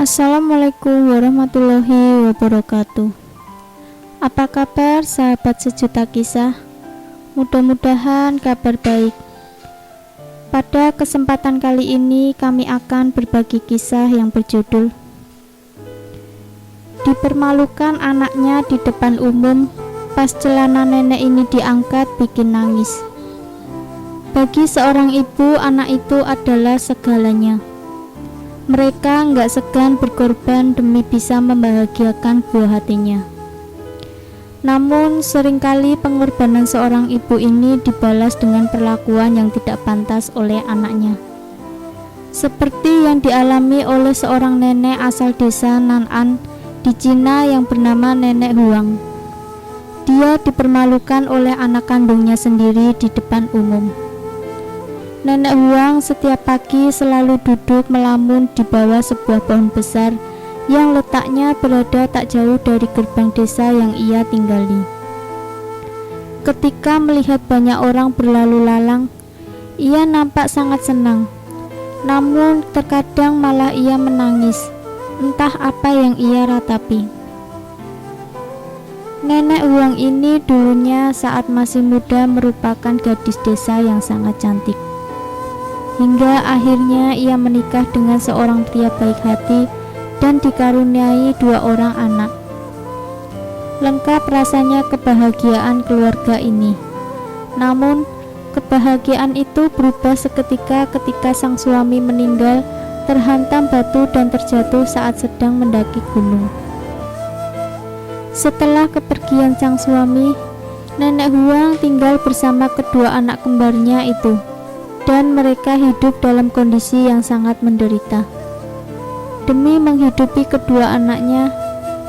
Assalamualaikum warahmatullahi wabarakatuh. Apa kabar sahabat sejuta kisah? Mudah-mudahan kabar baik. Pada kesempatan kali ini kami akan berbagi kisah yang berjudul Dipermalukan anaknya di depan umum, pas celana nenek ini diangkat bikin nangis. Bagi seorang ibu, anak itu adalah segalanya. Mereka nggak segan berkorban demi bisa membahagiakan buah hatinya. Namun seringkali pengorbanan seorang ibu ini dibalas dengan perlakuan yang tidak pantas oleh anaknya. Seperti yang dialami oleh seorang nenek asal desa Nan'an di Cina yang bernama Nenek Huang. Dia dipermalukan oleh anak kandungnya sendiri di depan umum. Nenek Huang setiap pagi selalu duduk melamun di bawah sebuah pohon besar yang letaknya berada tak jauh dari gerbang desa yang ia tinggali. Ketika melihat banyak orang berlalu lalang, ia nampak sangat senang. Namun terkadang malah ia menangis, entah apa yang ia ratapi. Nenek Huang ini dulunya saat masih muda merupakan gadis desa yang sangat cantik. Hingga akhirnya ia menikah dengan seorang pria baik hati dan dikaruniai 2 orang anak. Lengkap rasanya kebahagiaan keluarga ini. Namun, kebahagiaan itu berubah seketika ketika sang suami meninggal terhantam batu dan terjatuh saat sedang mendaki gunung. Setelah kepergian sang suami, Nenek Huang tinggal bersama kedua anak kembarnya itu. Dan mereka hidup dalam kondisi yang sangat menderita. Demi menghidupi kedua anaknya,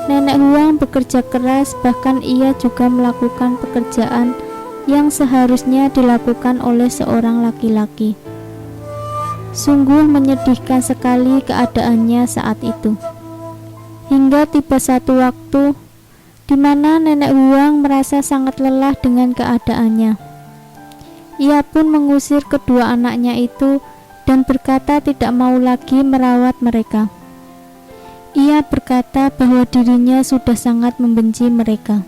Nenek Huang bekerja keras, bahkan ia juga melakukan pekerjaan yang seharusnya dilakukan oleh seorang laki-laki. Sungguh menyedihkan sekali keadaannya saat itu. Hingga tiba satu waktu di mana Nenek Huang merasa sangat lelah dengan keadaannya. Ia pun mengusir kedua anaknya itu dan berkata tidak mau lagi merawat mereka. Ia berkata bahwa dirinya sudah sangat membenci mereka.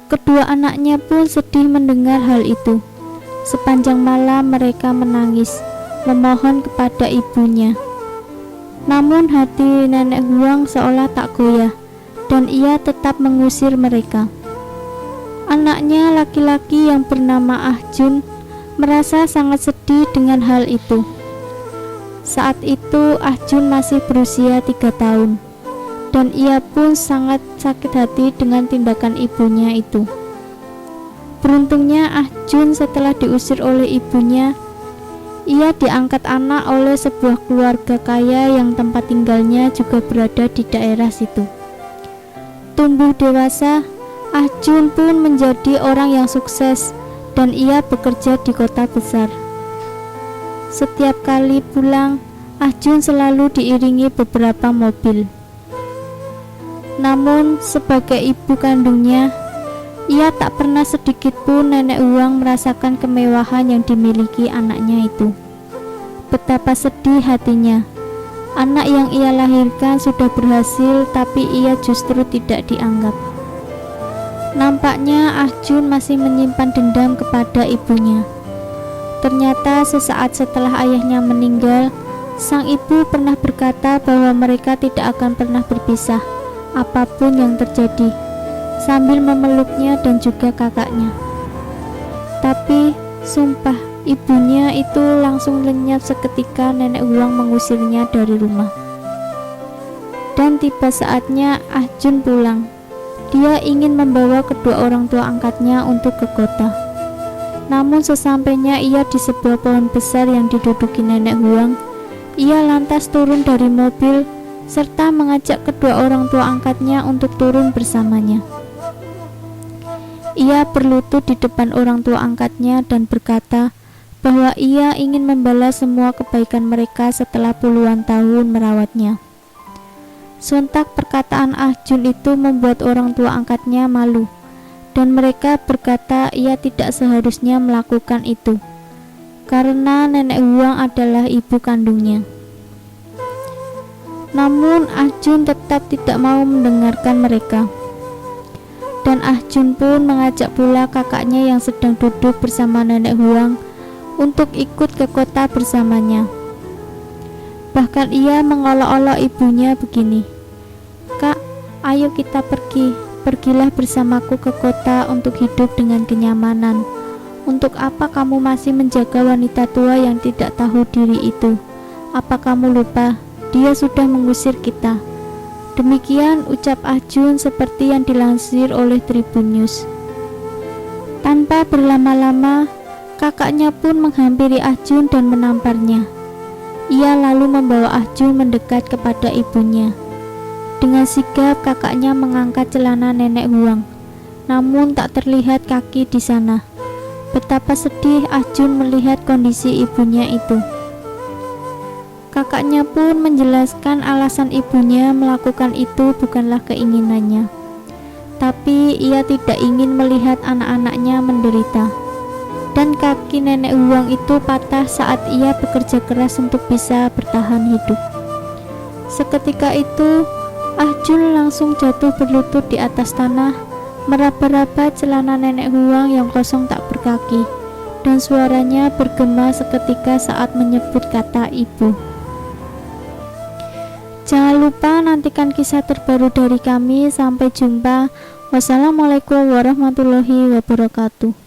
Kedua anaknya pun sedih mendengar hal itu. Sepanjang malam mereka menangis, memohon kepada ibunya. Namun hati Nenek Huang seolah tak goyah, dan ia tetap mengusir mereka. Anaknya laki-laki yang bernama Ah Jun merasa sangat sedih dengan hal itu. Saat itu Ah Jun masih berusia 3 tahun dan ia pun sangat sakit hati dengan tindakan ibunya itu. Beruntungnya Ah Jun setelah diusir oleh ibunya, ia diangkat anak oleh sebuah keluarga kaya yang tempat tinggalnya juga berada di daerah situ. Tumbuh dewasa, Ah Jun pun menjadi orang yang sukses dan ia bekerja di kota besar. Setiap kali pulang, Ah Jun selalu diiringi beberapa mobil. Namun sebagai ibu kandungnya, ia tak pernah sedikit pun Nenek Huang merasakan kemewahan yang dimiliki anaknya itu. Betapa sedih hatinya. Anak yang ia lahirkan sudah berhasil, tapi ia justru tidak dianggap. Nampaknya Ah Jun masih menyimpan dendam kepada ibunya. Ternyata sesaat setelah ayahnya meninggal, sang ibu pernah berkata bahwa mereka tidak akan pernah berpisah, apapun yang terjadi, sambil memeluknya dan juga kakaknya. Tapi sumpah, ibunya itu langsung lenyap seketika Nenek Huang mengusirnya dari rumah. Dan tiba saatnya Ah Jun pulang. Dia ingin membawa kedua orang tua angkatnya untuk ke kota. Namun sesampainya ia di sebuah pohon besar yang diduduki Nenek Huang, ia lantas turun dari mobil serta mengajak kedua orang tua angkatnya untuk turun bersamanya. Ia berlutut di depan orang tua angkatnya dan berkata bahwa ia ingin membalas semua kebaikan mereka setelah puluhan tahun merawatnya. Sontak perkataan Ah Jun itu membuat orang tua angkatnya malu, dan mereka berkata ia tidak seharusnya melakukan itu, karena Nenek Huang adalah ibu kandungnya. Namun Ahjun tetap tidak mau mendengarkan mereka. Dan Ahjun pun mengajak pula kakaknya yang sedang duduk bersama nenek Huang untuk ikut ke kota bersamanya. Bahkan ia mengolok-olok ibunya begini, "Kak, ayo kita pergi. Pergilah bersamaku ke kota untuk hidup dengan kenyamanan. Untuk apa kamu masih menjaga wanita tua yang tidak tahu diri itu? Apa kamu lupa? Dia sudah mengusir kita." Demikian ucap Ahjun seperti yang dilansir oleh Tribun News. Tanpa berlama-lama, kakaknya pun menghampiri Ahjun dan menamparnya. Ia lalu membawa Ahjun mendekat kepada ibunya. Dengan sigap kakaknya mengangkat celana nenek Huang, namun tak terlihat kaki di sana. Betapa sedih Ahjun melihat kondisi ibunya itu. Kakaknya pun menjelaskan alasan ibunya melakukan itu bukanlah keinginannya, tapi ia tidak ingin melihat anak-anaknya menderita. Dan kaki nenek Huang itu patah saat ia bekerja keras untuk bisa bertahan hidup. Seketika itu, Ahjun langsung jatuh berlutut di atas tanah, meraba-raba celana nenek Huang yang kosong tak berkaki, dan suaranya bergema seketika saat menyebut kata ibu. Jangan lupa nantikan kisah terbaru dari kami. Sampai jumpa. Wassalamualaikum warahmatullahi wabarakatuh.